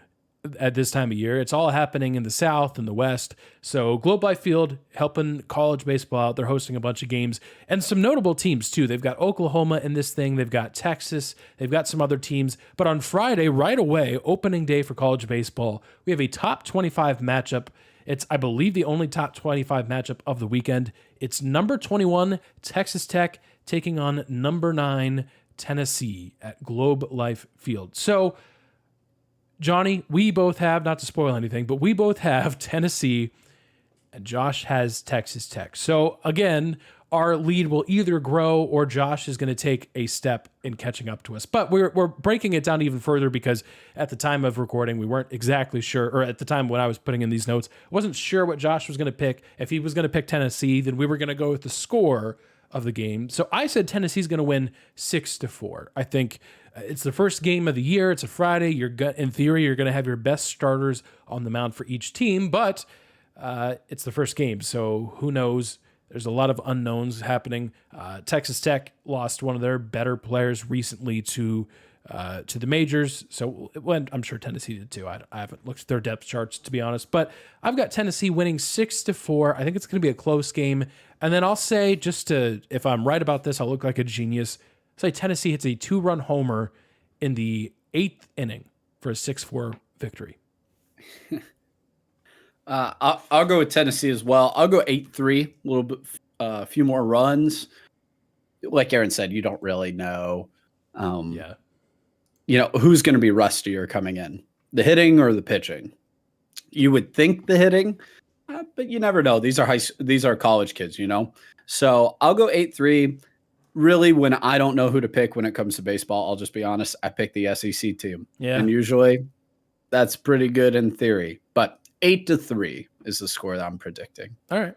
at this time of year. It's all happening in the South and the West. So Globe Life Field helping college baseball out. They're hosting a bunch of games and some notable teams too. They've got Oklahoma in this thing. They've got Texas. They've got some other teams. But on Friday, right away, opening day for college baseball, we have a top 25 matchup. It's, I believe, the only top 25 matchup of the weekend. It's number 21, Texas Tech, taking on number 9, Tennessee at Globe Life Field. So, Johnny, we both have, not to spoil anything, but we both have Tennessee, and Josh has Texas Tech. So, again, our lead will either grow or Josh is going to take a step in catching up to us. But we're breaking it down even further because at the time of recording, we weren't exactly sure, or at the time when I was putting in these notes, I wasn't sure what Josh was going to pick. If he was going to pick Tennessee, then we were going to go with the score of the game. So I said Tennessee's going to win 6-4. I think it's the first game of the year. It's a Friday. In theory, you're going to have your best starters on the mound for each team, but it's the first game. So who knows? There's a lot of unknowns happening. Texas Tech lost one of their better players recently to the majors. So I'm sure Tennessee did too. I haven't looked at their depth charts, to be honest. But I've got Tennessee winning 6-4. I think it's going to be a close game. And then I'll say, if I'm right about this, I'll look like a genius. Say Tennessee hits a 2-run homer in the 8th inning for a 6-4 victory. I'll go with Tennessee as well. I'll go 8-3, a little bit, a few more runs. Like Aaron said, you don't really know. Who's going to be rustier coming in, the hitting or the pitching. You would think the hitting, but you never know. These are college kids, So I'll go 8-3. Really, when I don't know who to pick when it comes to baseball, I'll just be honest. I pick the SEC team, and usually that's pretty good in theory. But 8-3 is the score that I'm predicting. All right.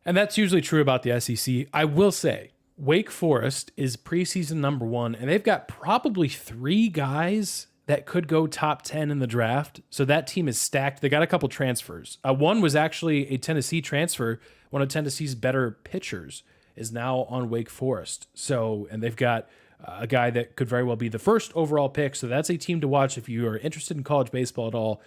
And that's usually true about the SEC. I will say Wake Forest is preseason number 1, and they've got probably 3 guys that could go top 10 in the draft. So that team is stacked. They got a couple transfers. One was actually a Tennessee transfer. One of Tennessee's better pitchers is now on Wake Forest. And they've got a guy that could very well be the first overall pick. So that's a team to watch if you are interested in college baseball at all.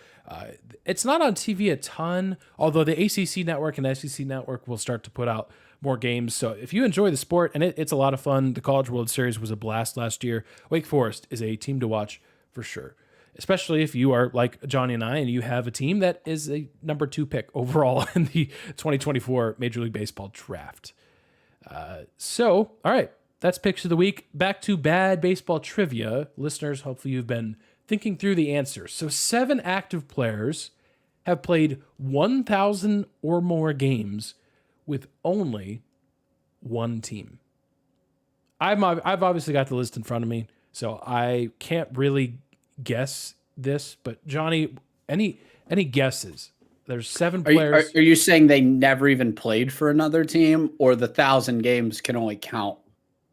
It's not on TV a ton, although the ACC network and SEC network will start to put out more games. So if you enjoy the sport, and it's a lot of fun, the College World Series was a blast last year. Wake Forest is a team to watch for sure, especially if you are like Johnny and I, and you have a team that is a number 2 pick overall in the 2024 Major League Baseball draft. All right. That's Picks of the Week. Back to bad baseball trivia. Listeners, hopefully you've been thinking through the answers. So 7 active players have played 1,000 or more games with only one team. I've obviously got the list in front of me, so I can't really guess this. But Johnny, any guesses? There's 7 players. Are you saying they never even played for another team, or the 1,000 games can only count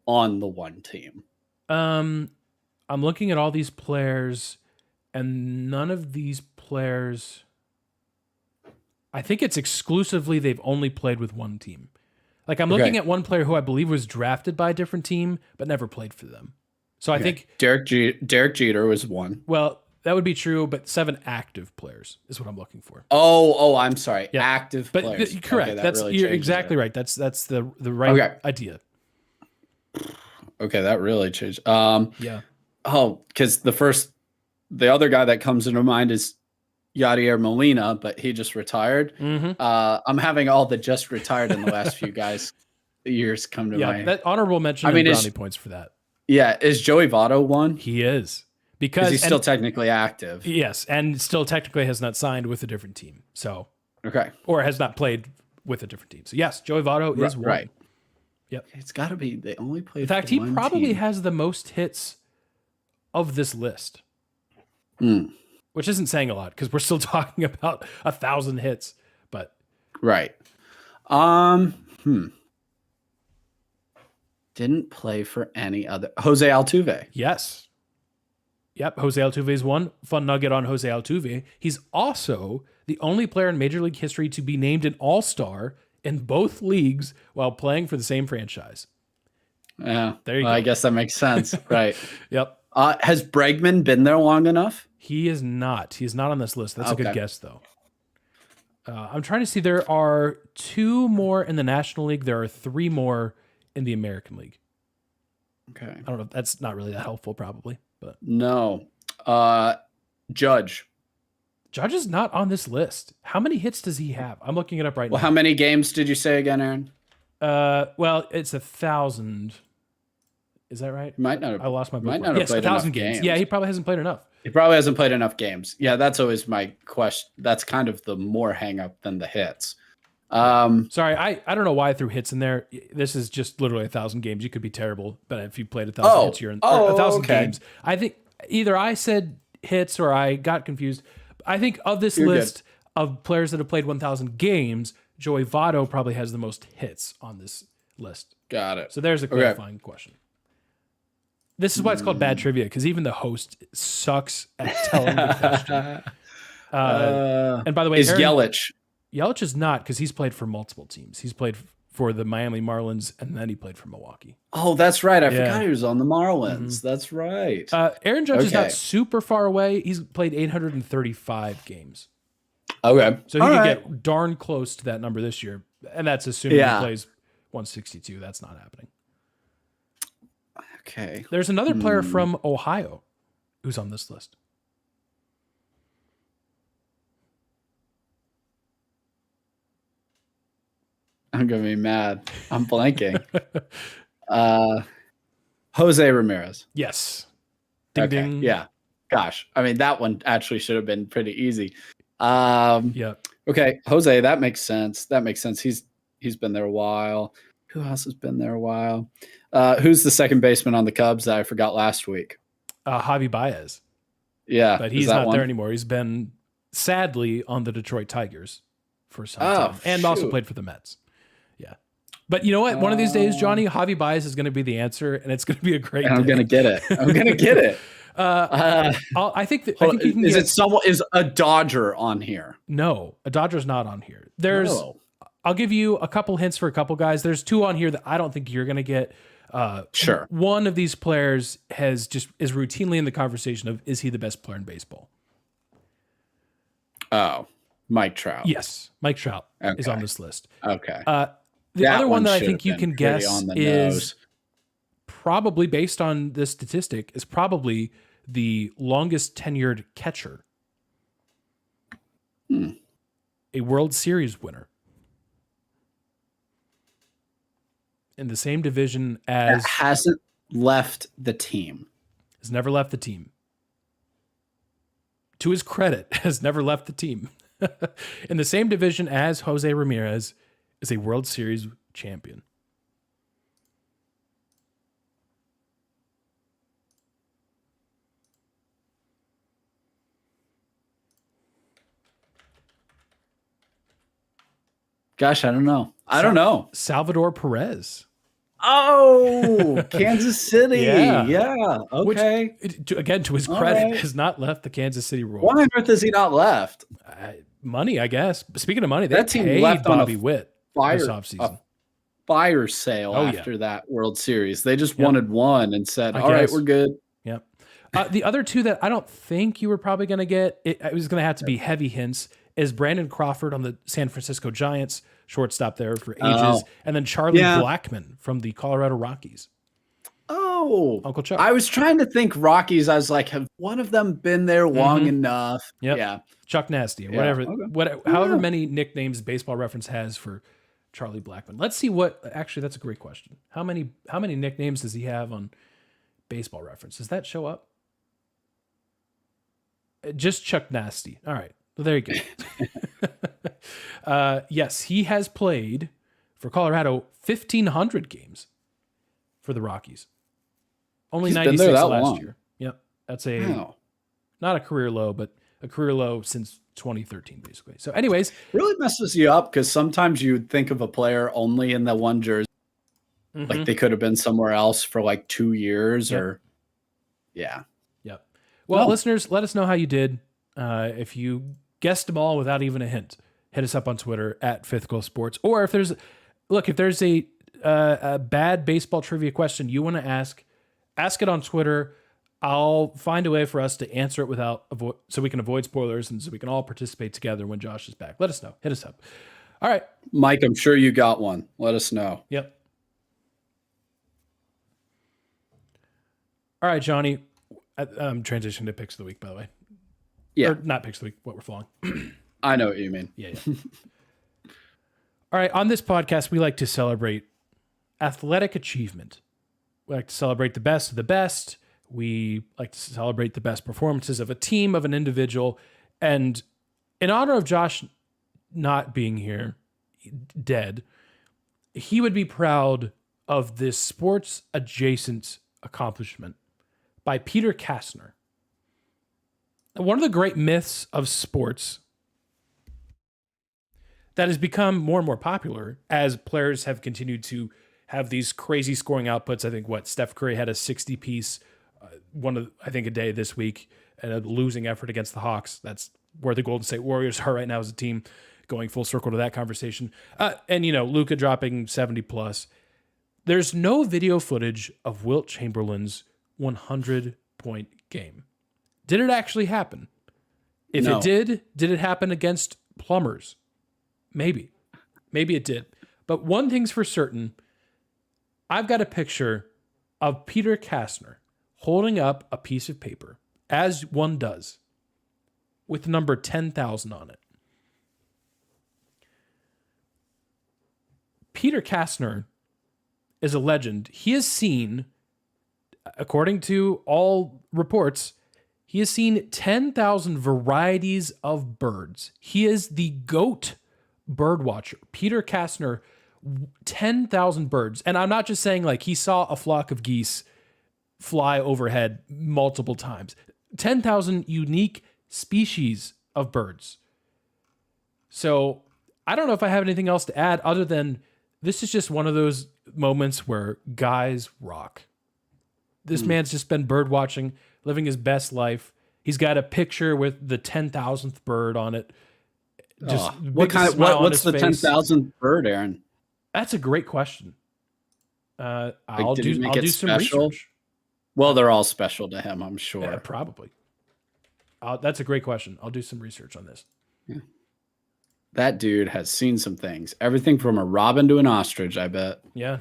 on the one team? I'm looking at all these players, and none of these players, I think it's exclusively they've only played with one team. Like I'm looking at one player who I believe was drafted by a different team, but never played for them. So I think Derek Jeter was one. Well, that would be true, but 7 active players is what I'm looking for. Oh, I'm sorry. Yeah. Active players. Correct. Okay, you're exactly right. That's the right idea. Okay, that really changed. Yeah. Oh, because the other guy that comes into mind is Yadier Molina, but he just retired. Mm-hmm. I'm having all the just retired in the last few years come to mind. That honorable mention. Brownie points for that. Yeah, is Joey Votto one? He is. Because he's still technically active. Yes, and still technically has not signed with a different team. So Okay. or has not played with a different team. So yes, Joey Votto is one. Right. Yep. It's got to be. They only played. In fact, he probably has the most hits of this list, which isn't saying a lot because we're still talking about 1,000 hits. But right. Didn't play for any other. Jose Altuve. Yes. Yep. Jose Altuve is one. Fun nugget on Jose Altuve. He's also the only player in Major League history to be named an All-Star in both leagues while playing for the same franchise. Yeah. There you go. I guess that makes sense. Right. Yep. Has Bregman been there long enough? He is not. He's not on this list. That's a good guess, though. I'm trying to see. There are 2 more in the National League. There are 3 more in the American League. Okay. I don't know. That's not really that helpful, probably. But no. Judge. Judge is not on this list. How many hits does he have? I'm looking it up right now. Well, how many games did you say again, Aaron? Well, it's 1,000. Is that right? Might not have. I lost my book. Might not have Yes, played 1,000 enough games. Yeah, he probably hasn't played enough. He probably hasn't played enough games. Yeah, that's always my question. That's kind of the more hang up than the hits. Sorry, I don't know why I threw hits in there. This is just literally 1,000 games. You could be terrible, but if you played 1,000 hits, you're in 1,000 games. I think either I said hits or I got confused. I think of this list of players that have played 1,000 games, Joey Votto probably has the most hits on this list. Got it. So there's a clarifying question. This is why it's called bad trivia, because even the host sucks at telling the question. And by the way, is Yelich? Yelich is not, because he's played for multiple teams. He's played for the Miami Marlins, and then he played for Milwaukee. Oh, that's right. I forgot he was on the Marlins. That's right. Aaron Judge is not super far away. He's played 835 games. Okay. So he could get darn close to that number this year. And that's assuming he plays 162. That's not happening. Okay. There's another player from Ohio who's on this list. I'm going to be mad. I'm blanking. Jose Ramirez. Yes. Ding, ding. Yeah. Gosh. I mean, that one actually should have been pretty easy. Yeah. Okay. Jose, that makes sense. He's been there a while. Who else has been there a while? Who's the second baseman on the Cubs that I forgot last week? Javi Baez. Yeah. But he's not there anymore. He's been, sadly, on the Detroit Tigers for some time. And also played for the Mets. Yeah. But you know what? One of these days, Johnny, Javi Baez is going to be the answer, and it's going to be a great day. I'm going to get it. I think you can is a Dodger on here? No, a Dodger's not on here. I'll give you a couple hints for a couple guys. There's 2 on here that I don't think you're going to get. Sure. One of these players is routinely in the conversation of, is he the best player in baseball? Oh, Mike Trout. Yes. Mike Trout is on this list. Okay. The other one that I think you can guess is probably, based on this statistic, is probably the longest tenured catcher. A World Series winner. In the same division as... That hasn't left the team. Has never left the team. To his credit, has never left the team. In the same division as Jose Ramirez, is a World Series champion. Gosh, I don't know. I don't know. Salvador Perez. Oh, Kansas City. Yeah. Okay. Which, again, to his credit, has not left the Kansas City Royals. Why on earth has he not left? Money, I guess. Speaking of money, that team left Bobby on Witt this offseason. Fire sale after that World Series. They just wanted one and said, all right, we're good. Yep. The other 2 that I don't think you were probably going to get, it was going to have to be heavy hints, is Brandon Crawford on the San Francisco Giants, shortstop there for ages, and then Charlie Blackmon from the Colorado Rockies. Oh, Uncle Chuck. I was trying to think Rockies. I was like, have one of them been there long enough? Yep. Yeah. Chuck Nasty, however many nicknames Baseball Reference has for Charlie Blackmon. Let's see actually, that's a great question. How many nicknames does he have on Baseball Reference? Does that show up? Just Chuck Nasty. All right. Well, there you go. Yes, he has played for Colorado 1,500 games for the Rockies. Only He's been 96 there that last long. year. Yep. That's Wow. not a career low, but a career low since 2013, basically. So anyways. Really messes you up because sometimes you'd think of a player only in the one jersey. Like they could have been somewhere else for like 2 years or yeah. Yep. Well, listeners, let us know how you did. If you guessed them all without even a hint, hit us up on Twitter at Fifth Goal Sports. Or if there's a bad baseball trivia question you want to ask it on Twitter. I'll find a way for us to answer it so we can avoid spoilers and so we can all participate together when Josh is back. Let us know. Hit us up. All right. Mike, I'm sure you got one. Let us know. Yep. All right, Johnny. I'm transitioning to picks of the week, by the way. Yeah. Or not picks of the week, what we're flowing. I know what you mean. Yeah. All right. On this podcast, we like to celebrate athletic achievement. We like to celebrate the best of the best. We like to celebrate the best performances of a team, of an individual. And in honor of Josh not being here, dead, he would be proud of this sports adjacent accomplishment by Peter Kastner. One of the great myths of sports that has become more and more popular as players have continued to have these crazy scoring outputs. I think Steph Curry had a 60-piece, a day this week, and a losing effort against the Hawks. That's where the Golden State Warriors are right now as a team, going full circle to that conversation. And Luka dropping 70 plus. There's no video footage of Wilt Chamberlain's 100-point game. Did it actually happen? If No. it did it happen against plumbers? Maybe it did. But one thing's for certain, I've got a picture of Peter Kastner holding up a piece of paper, as one does, with the number 10,000 on it. Peter Kastner is a legend. He has seen, according to all reports, he has seen 10,000 varieties of birds. He is the GOAT bird watcher. Peter Kastner, 10,000 birds. And I'm not just saying like he saw a flock of geese fly overhead multiple times. 10,000 unique species of birds. So I don't know if I have anything else to add other than this is just one of those moments where guys rock. This man's just been bird watching, living his best life. He's got a picture with the 10,000th bird on it. Just what's the 10,000th bird, Aaron? That's a great question. I'll did he make do it some special? research. Well, they're all special to him, I'm sure. Yeah, probably. That's a great question. I'll do some research on this. Yeah. That dude has seen some things. Everything from a robin to an ostrich, I bet. Yeah.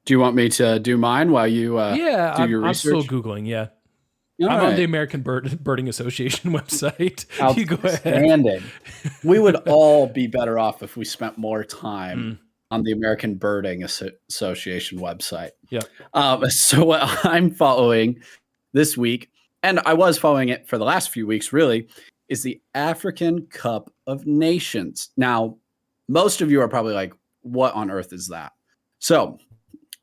Do you want me to do mine while you do your I'm research? still Googling, yeah. All I'm right. on the American Birding Association website. You go ahead. Outstanding. We would all be better off if we spent more time on the American Birding Association website. Yeah. So what I'm following this week, and I was following it for the last few weeks, really, is the African Cup of Nations. Now, most of you are probably like, what on earth is that? So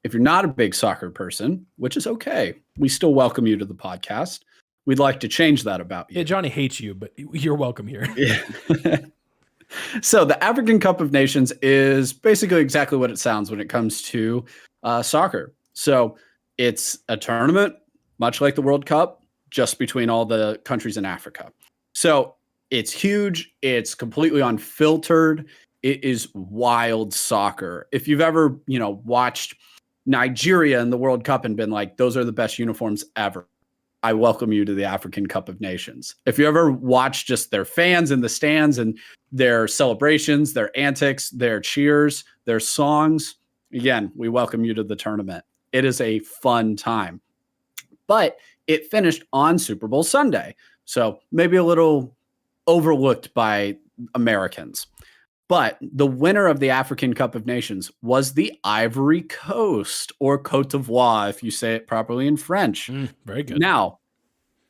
if you're not a big soccer person, which is okay, we still welcome you to the podcast. We'd like to change that about you. Yeah, Johnny hates you, but you're welcome here. Yeah. So the African Cup of Nations is basically exactly what it sounds when it comes to soccer. So it's a tournament, much like the World Cup, just between all the countries in Africa. So it's huge. It's completely unfiltered. It is wild soccer. If you've ever, watched Nigeria in the World Cup and been like, those are the best uniforms ever, I welcome you to the African Cup of Nations. If you ever watch just their fans in the stands and their celebrations, their antics, their cheers, their songs, again, we welcome you to the tournament. It is a fun time. But it finished on Super Bowl Sunday, so maybe a little overlooked by Americans. But the winner of the African Cup of Nations was the Ivory Coast, or Côte d'Ivoire, if you say it properly in French. Very good. Now,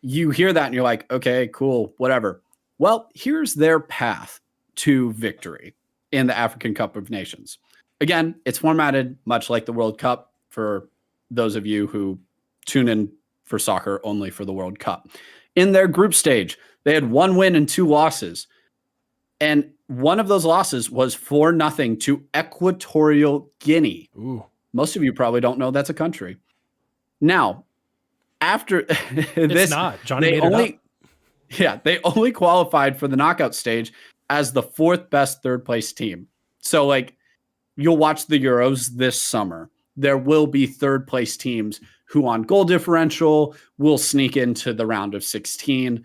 you hear that and you're like, okay, cool, whatever. Well, here's their path to victory in the African Cup of Nations. Again, it's formatted much like the World Cup for those of you who tune in for soccer only for the World Cup. In their group stage, they had 1 win and 2 losses. And one of those losses was 4-0 to Equatorial Guinea. Ooh. Most of you probably don't know that's a country. Now, after It's not. Johnny made it up. Yeah, they only qualified for the knockout stage as the 4th best third place team. So, like, you'll watch the Euros this summer. There will be third place teams who on goal differential will sneak into the round of 16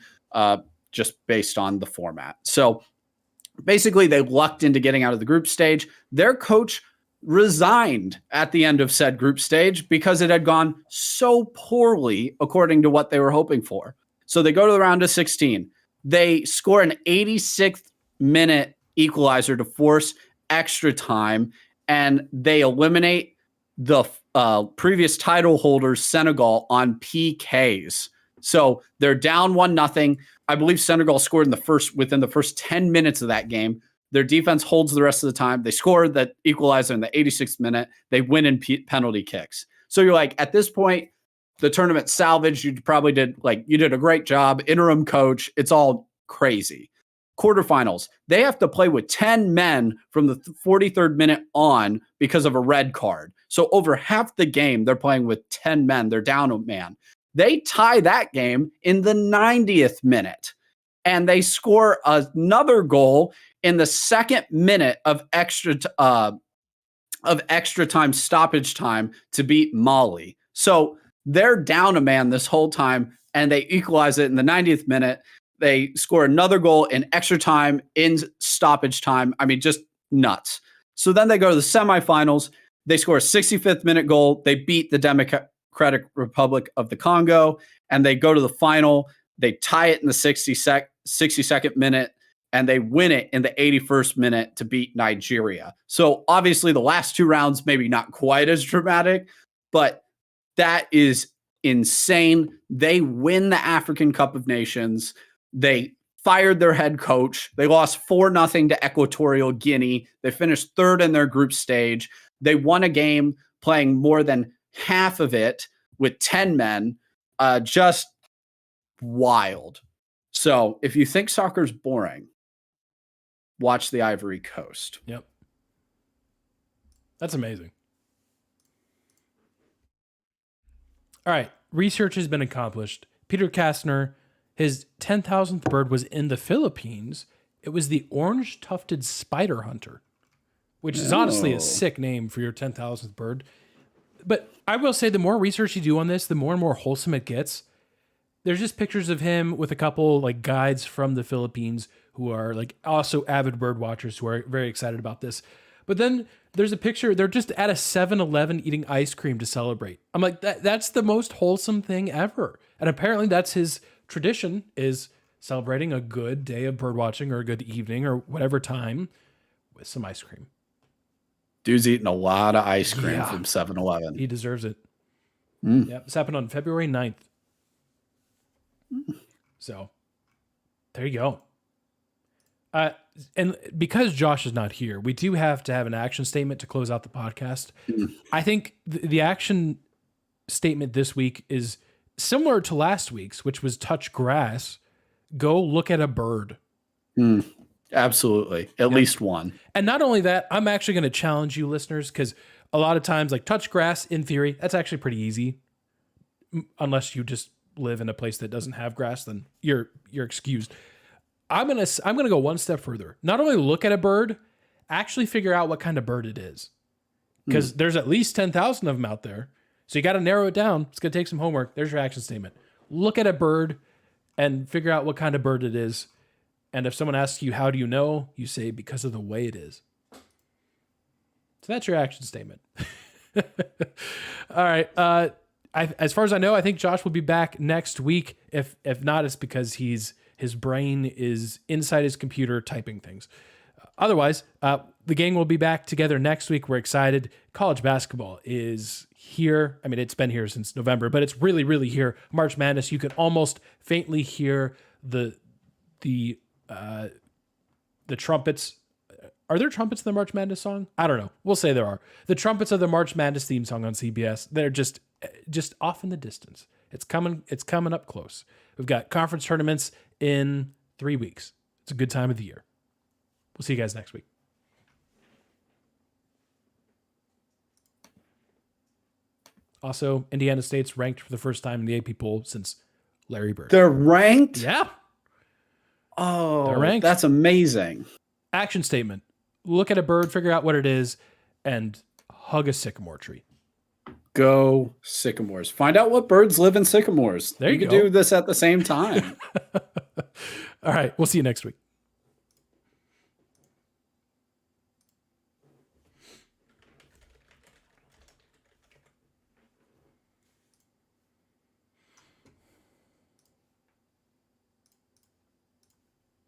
just based on the format. So basically they lucked into getting out of the group stage. Their coach resigned at the end of said group stage because it had gone so poorly according to what they were hoping for. So they go to the round of 16. They score an 86th minute equalizer to force extra time, and they eliminate the previous title holders, Senegal, on PKs. So they're down 1-0. I believe Senegal scored within the first 10 minutes of that game. Their defense holds the rest of the time. They score that equalizer in the 86th minute. They win in penalty kicks. So you're like, at this point, the tournament salvaged. You probably did a great job. Interim coach. It's all crazy. Quarterfinals, they have to play with 10 men from the 43rd minute on because of a red card. So over half the game, they're playing with 10 men. They're down a man. They tie that game in the 90th minute, and they score another goal in the 2nd minute of extra time, stoppage time, to beat Mali. So they're down a man this whole time, and they equalize it in the 90th minute. They score another goal in extra time, in stoppage time. I mean, just nuts. So then they go to the semifinals. They score a 65th minute goal. They beat the Democratic Republic of the Congo, and they go to the final. They tie it in the 62nd minute, and they win it in the 81st minute to beat Nigeria. So obviously the last 2 rounds, maybe not quite as dramatic, but that is insane. They win the African Cup of Nations. They fired their head coach. They lost 4-0 to Equatorial Guinea. They finished 3rd in their group stage. They won a game playing more than half of it with 10 men. Just wild. So if you think soccer's boring, watch the Ivory Coast. Yep. That's amazing. All right. Research has been accomplished. Peter Kastner, his 10,000th bird was in the Philippines. It was the orange tufted spider hunter, which is honestly a sick name for your 10,000th bird. But I will say the more research you do on this, the more and more wholesome it gets. There's just pictures of him with a couple like guides from the Philippines who are like also avid bird watchers who are very excited about this. But then there's a picture, they're just at a 7-Eleven eating ice cream to celebrate. I'm like, that's the most wholesome thing ever. And apparently that's his tradition, is celebrating a good day of bird watching or a good evening or whatever time with some ice cream. Dude's eating a lot of ice cream from 7-Eleven. He deserves it. Yeah, this happened on February 9th. So there you go. And because Josh is not here, we do have to have an action statement to close out the podcast. I think the action statement this week is similar to last week's, which was touch grass. Go look at a bird. Absolutely. At least one. And not only that, I'm actually going to challenge you listeners, because a lot of times, like, touch grass, in theory, that's actually pretty easy. Unless you just live in a place that doesn't have grass, then you're excused. I'm gonna go one step further. Not only look at a bird, actually figure out what kind of bird it is, because there's at least 10,000 of them out there. So you got to narrow it down. It's gonna take some homework. There's your action statement. Look at a bird and figure out what kind of bird it is. And if someone asks you, how do you know? You say, because of the way it is. So that's your action statement. All right. As far as I know, I think Josh will be back next week. If not, it's because his brain is inside his computer typing things. Otherwise, the gang will be back together next week. We're excited. College basketball is here. I mean, it's been here since November, but it's really, really here. March Madness. You can almost faintly hear the trumpets. Are there trumpets in the March Madness song? I don't know. We'll say there are. The trumpets of the March Madness theme song on CBS. They're just off in the distance. It's coming up close. We've got conference tournaments in 3 weeks. It's a good time of the year. We'll see you guys next week. Also, Indiana State's ranked for the first time in the AP poll since Larry Bird. They're ranked? Yeah. Oh, They're ranked. That's amazing. Action statement. Look at a bird, figure out what it is, and hug a sycamore tree. Go sycamores. Find out what birds live in sycamores. There you could go. do this at the same time. All right. We'll see you next week.